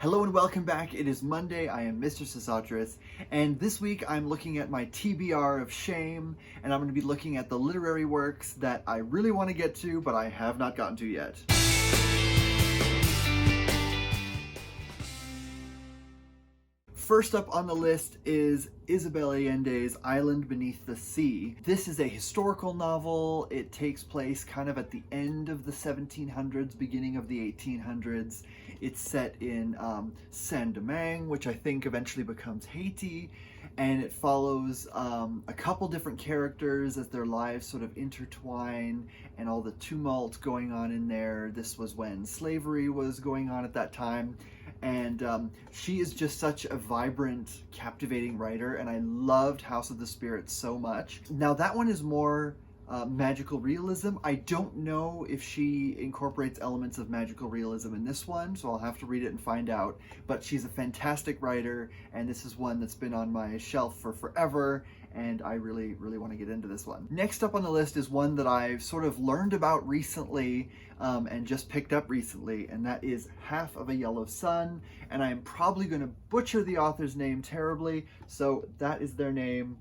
Hello and welcome back. It is Monday. I am Mr. Sesotris, and this week I'm looking at my TBR of shame, and I'm going to be looking at the literary works that I really want to get to, but I have not gotten to yet. First up on the list is Isabel Allende's Island Beneath the Sea. This is a historical novel. It takes place kind of at the end of the 1700s, beginning of the 1800s. It's set in Saint-Domingue, which I think eventually becomes Haiti, and it follows a couple different characters as their lives sort of intertwine and all the tumult going on in there. This was when slavery was going on at that time. And she is just such a vibrant, captivating writer, and I loved House of the Spirits so much. Now that one is more magical realism. I don't know if she incorporates elements of magical realism in this one, so I'll have to read it and find out. But she's a fantastic writer, and this is one that's been on my shelf for forever, and I really want to get into this one. Next up on the list is one that I've sort of learned about recently and just picked up recently, and that is Half of a Yellow Sun, and I'm probably going to butcher the author's name terribly, so that is their name,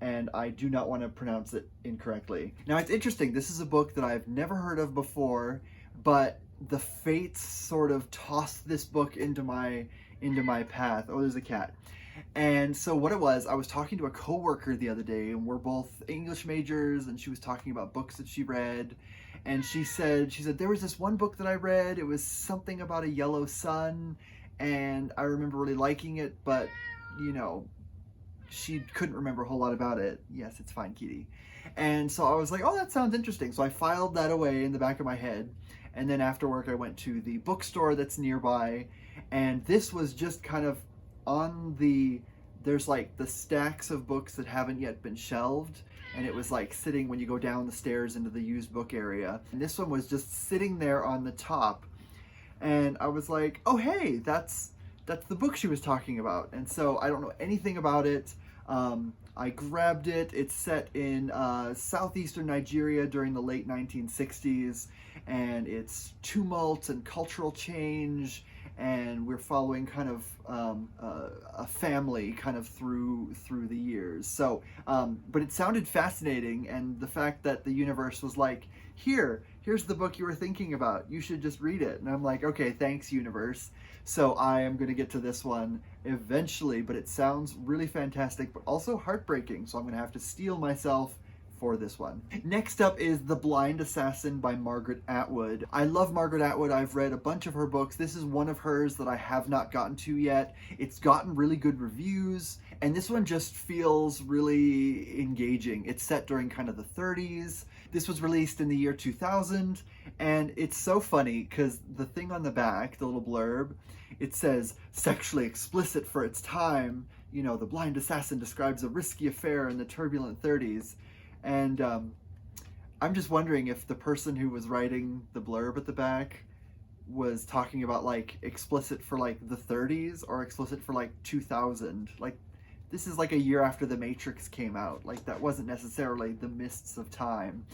and I do not want to pronounce it incorrectly. Now it's interesting, this is a book that I've never heard of before, but the fates sort of tossed this book into my path. Oh, there's a cat. And so what it was, I was talking to a coworker the other day, and we're both English majors, and she was talking about books that she read, and she said there was this one book that I read, it was something about a yellow sun, and I remember really liking it, but you know, she couldn't remember a whole lot about it. Yes, it's fine, Kitty. And so I was like, oh, that sounds interesting. So I filed that away in the back of my head. And then after work, I went to the bookstore that's nearby. And this was just kind of on there's like the stacks of books that haven't yet been shelved. And it was like sitting when you go down the stairs into the used book area. And this one was just sitting there on the top. And I was like, oh, hey, that's the book she was talking about. And so I don't know anything about it. I grabbed it. It's set in southeastern Nigeria during the late 1960s, and it's tumult and cultural change, and we're following kind of a family kind of through the years. So, but it sounded fascinating, and the fact that the universe was like, here's the book you were thinking about. You should just read it. And I'm like, okay, thanks, universe. So I am going to get to this one eventually, but it sounds really fantastic, but also heartbreaking. So I'm going to have to steel myself for this one. Next up is The Blind Assassin by Margaret Atwood. I love Margaret Atwood. I've read a bunch of her books. This is one of hers that I have not gotten to yet. It's gotten really good reviews, and this one just feels really engaging. It's set during kind of the 30s. This was released in the year 2000, and it's so funny because the thing on the back, the little blurb, it says, sexually explicit for its time. You know, the blind assassin describes a risky affair in the turbulent 30s. And I'm just wondering if the person who was writing the blurb at the back was talking about like explicit for like the 30s or explicit for like 2000. Like, this is like a year after The Matrix came out. Like, that wasn't necessarily the mists of time.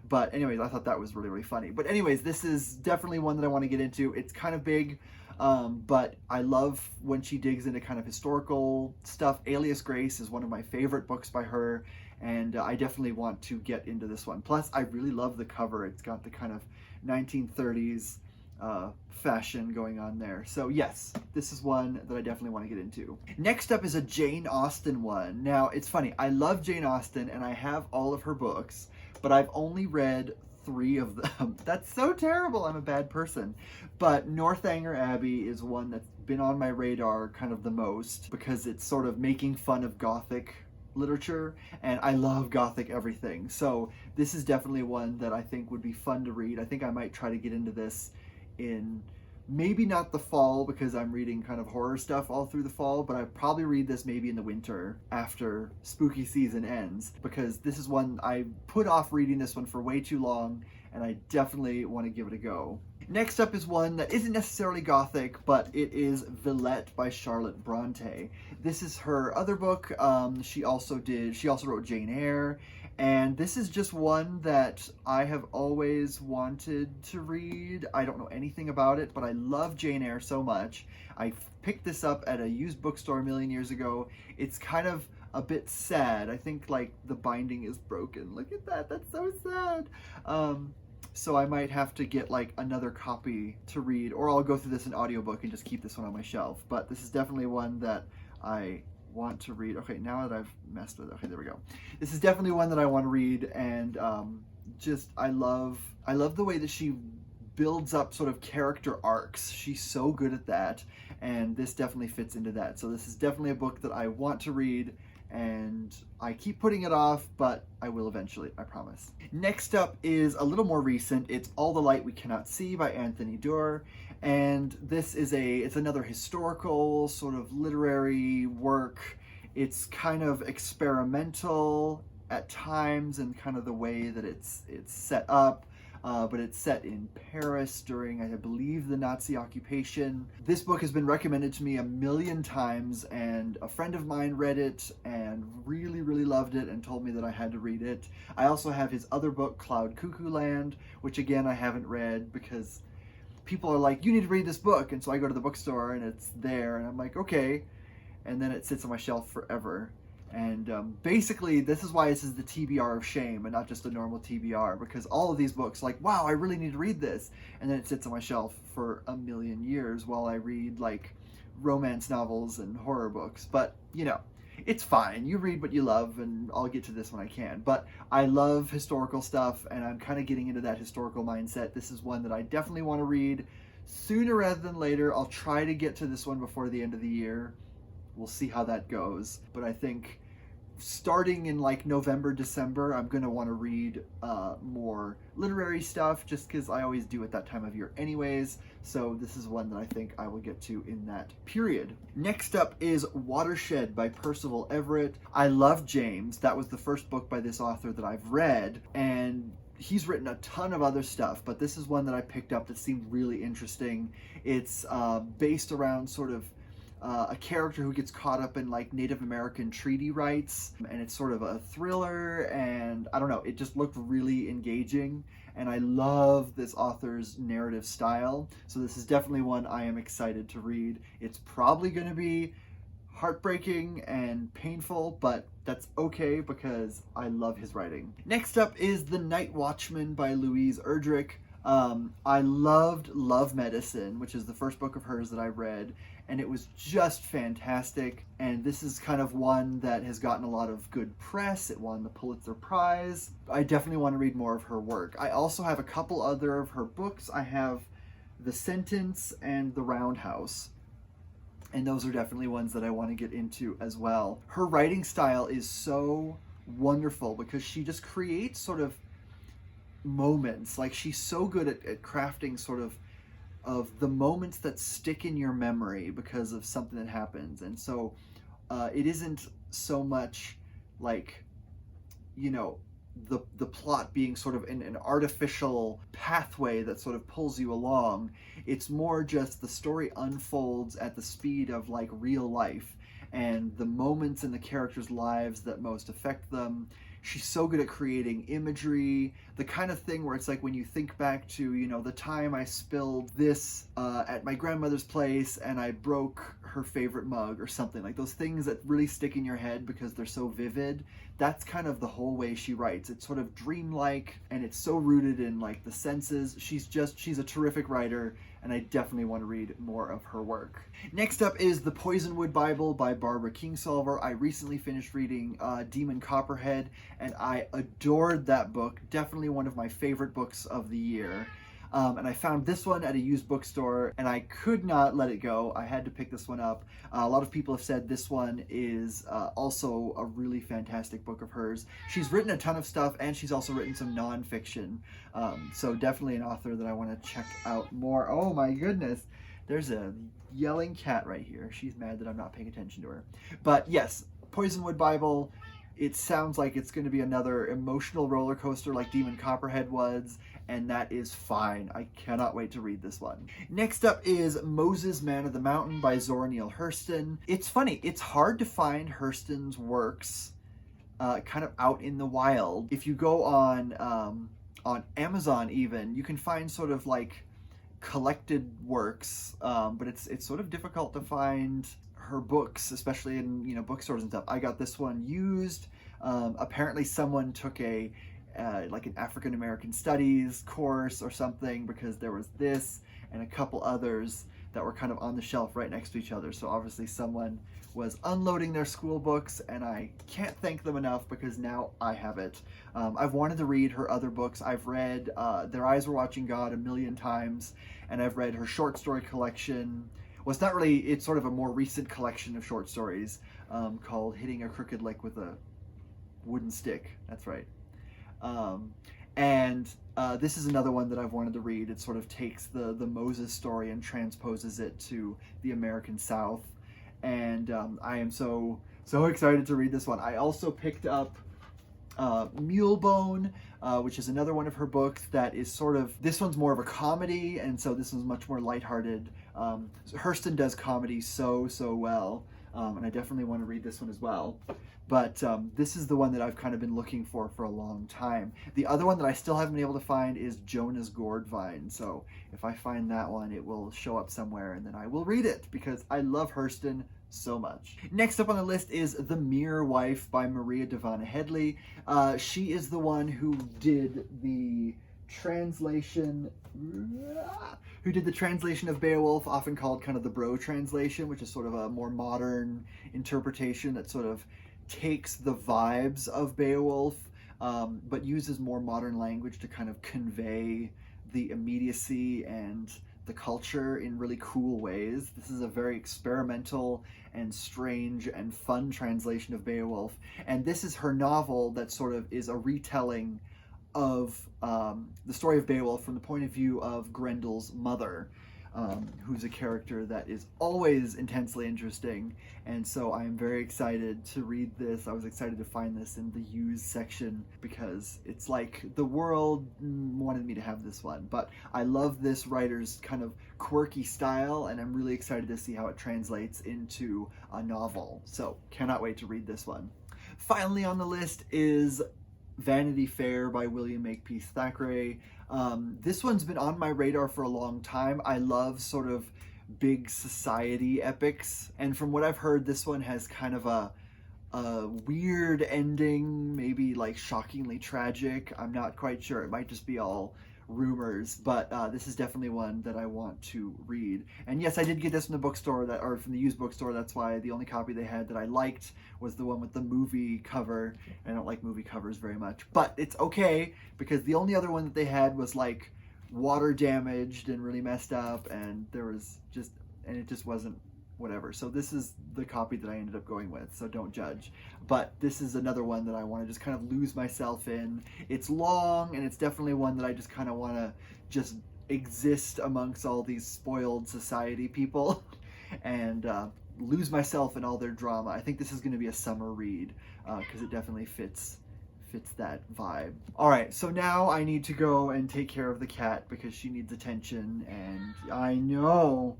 But anyways, I thought that was really funny. But anyways, this is definitely one that I want to get into. It's kind of big, but I love when she digs into kind of historical stuff. Alias Grace is one of my favorite books by her, and I definitely want to get into this one. Plus, I really love the cover. It's got the kind of 1930s fashion going on there. So yes, this is one that I definitely want to get into. Next up is a Jane Austen one. Now, it's funny, I love Jane Austen and I have all of her books, but I've only read 3 of them. That's so terrible. I'm a bad person. But Northanger Abbey is one that's been on my radar kind of the most because it's sort of making fun of Gothic literature, and I love Gothic everything. So this is definitely one that I think would be fun to read. I think I might try to get into this in maybe not the fall because I'm reading kind of horror stuff all through the fall, but I'd probably read this maybe in the winter after spooky season ends, because this is one I put off reading this one for way too long, and I definitely want to give it a go. Next up is one that isn't necessarily Gothic, but it is Vette by Charlotte Bronte. This is her other book. She also wrote Jane Eyre, And this is just one that I have always wanted to read. I don't know anything about it, but I love Jane Eyre so much. I picked this up at a used bookstore a million years ago. It's kind of a bit sad. I think like the binding is broken. Look at that, that's so sad. So I might have to get like another copy to read, or I'll go through this in audiobook and just keep this one on my shelf. But this is definitely one that I want to read. Okay, now that I've messed with it, okay, there we go. This is definitely one that I want to read, and I love the way that she builds up sort of character arcs. She's so good at that, and this definitely fits into that. So this is definitely a book that I want to read, and I keep putting it off, but I will eventually, I promise. Next up is a little more recent. It's All the Light We Cannot See by Anthony Doerr, and this is it's another historical sort of literary work. It's kind of experimental at times in kind of the way that it's set up. But it's set in Paris during, I believe, the Nazi occupation. This book has been recommended to me a million times, and a friend of mine read it and really, really loved it and told me that I had to read it. I also have his other book, Cloud Cuckoo Land, which again I haven't read because people are like, you need to read this book, and so I go to the bookstore and it's there, and I'm like, okay, and then it sits on my shelf forever. And basically, this is why this is the TBR of shame and not just a normal TBR, because all of these books, like, wow, I really need to read this. And then it sits on my shelf for a million years while I read, like, romance novels and horror books. But, you know, it's fine. You read what you love, and I'll get to this when I can. But I love historical stuff, and I'm kind of getting into that historical mindset. This is one that I definitely want to read sooner rather than later. I'll try to get to this one before the end of the year. We'll see how that goes. But I think starting in like November, December, I'm going to want to read more literary stuff just because I always do at that time of year anyways. So this is one that I think I will get to in that period. Next up is Watershed by Percival Everett. I love James. That was the first book by this author that I've read, and he's written a ton of other stuff, but this is one that I picked up that seemed really interesting. It's based around sort of a character who gets caught up in like Native American treaty rights, and it's sort of a thriller, and I don't know, it just looked really engaging, and I love this author's narrative style, so this is definitely one I am excited to read. It's probably going to be heartbreaking and painful, but that's okay because I love his writing. Next up is The Night Watchman by Louise Erdrich. I loved Love Medicine, which is the first book of hers that I read, and it was just fantastic. And this is kind of one that has gotten a lot of good press. It won the Pulitzer Prize. I definitely want to read more of her work. I also have a couple other of her books. I have The Sentence and The Roundhouse, and those are definitely ones that I want to get into as well. Her writing style is so wonderful because she just creates sort of moments. Like, she's so good at crafting sort of the moments that stick in your memory because of something that happens. And so it isn't so much like, you know, the plot being sort of an artificial pathway that sort of pulls you along. It's more just the story unfolds at the speed of like real life and the moments in the characters' lives that most affect them. She's so good at creating imagery, the kind of thing where it's like when you think back to, you know, the time I spilled this at my grandmother's place and I broke her favorite mug or something, like those things that really stick in your head because they're so vivid. That's kind of the whole way she writes. It's sort of dreamlike, and it's so rooted in like the senses. She's a terrific writer, and I definitely want to read more of her work. Next up is The Poisonwood Bible by Barbara Kingsolver. I recently finished reading Demon Copperhead, and I adored that book. Definitely one of my favorite books of the year. And I found this one at a used bookstore, and I could not let it go. I had to pick this one up. A lot of people have said this one is also a really fantastic book of hers. She's written a ton of stuff, and she's also written some nonfiction. So definitely an author that I want to check out more. Oh my goodness, there's a yelling cat right here. She's mad that I'm not paying attention to her. But yes, Poisonwood Bible. It sounds like it's going to be another emotional roller coaster like Demon Copperhead was, and that is fine. I cannot wait to read this one. Next up is Moses, Man of the Mountain by Zora Neale Hurston. It's funny, it's hard to find Hurston's works kind of out in the wild. If you go on Amazon even, you can find sort of like collected works, but it's sort of difficult to find her books, especially in, you know, bookstores and stuff. I got this one used. Apparently someone took a like an African American studies course or something, because there was this and a couple others that were kind of on the shelf right next to each other. So obviously someone was unloading their school books, and I can't thank them enough because now I have it. I've wanted to read her other books. I've read Their Eyes Were Watching God a million times, and I've read her short story collection. Well, it's not really, it's sort of a more recent collection of short stories called Hitting a Crooked Lick with a Wooden Stick. That's right. And this is another one that I've wanted to read. It sort of takes the Moses story and transposes it to the American South. And I am so excited to read this one. I also picked up Mulebone, which is another one of her books that is sort of, this one's more of a comedy, and so this one's much more lighthearted. Hurston does comedy so well, and I definitely want to read this one as well. But this is the one that I've kind of been looking for a long time. The other one that I still haven't been able to find is Jonah's Gourd Vine. So if I find that one, it will show up somewhere, and then I will read it because I love Hurston so much. Next up on the list is The Mere Wife by Maria Devana Headley. She is the one who did the translation of Beowulf, often called kind of the Bro translation, which is sort of a more modern interpretation that sort of takes the vibes of Beowulf, but uses more modern language to kind of convey the immediacy and the culture in really cool ways. This is a very experimental and strange and fun translation of Beowulf, and this is her novel that sort of is a retelling of the story of Beowulf from the point of view of Grendel's mother, who's a character that is always intensely interesting, and so I am very excited to read this. I was excited to find this in the used section because it's like the world wanted me to have this one, but I love this writer's kind of quirky style, and I'm really excited to see how it translates into a novel, so cannot wait to read this one. Finally on the list is Vanity Fair by William Makepeace Thackeray. This one's been on my radar for a long time. I love sort of big society epics, and from what I've heard, this one has kind of a weird ending, maybe like shockingly tragic. I'm not quite sure. It might just be all rumors, but this is definitely one that I want to read. And yes, I did get this from the bookstore, or from the used bookstore. That's why the only copy they had that I liked was the one with the movie cover. I don't like movie covers very much, but it's okay because the only other one that they had was like water damaged and really messed up, and it just wasn't whatever. So this is the copy that I ended up going with, so don't judge. But this is another one that I want to just kind of lose myself in. It's long, and it's definitely one that I just kind of want to just exist amongst all these spoiled society people and lose myself in all their drama. I think this is going to be a summer read because it definitely fits that vibe. All right, so now I need to go and take care of the cat because she needs attention, and I know,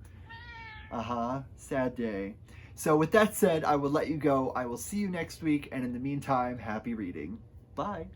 sad day. So with that said, I will let you go. I will see you next week, and in the meantime, happy reading. Bye.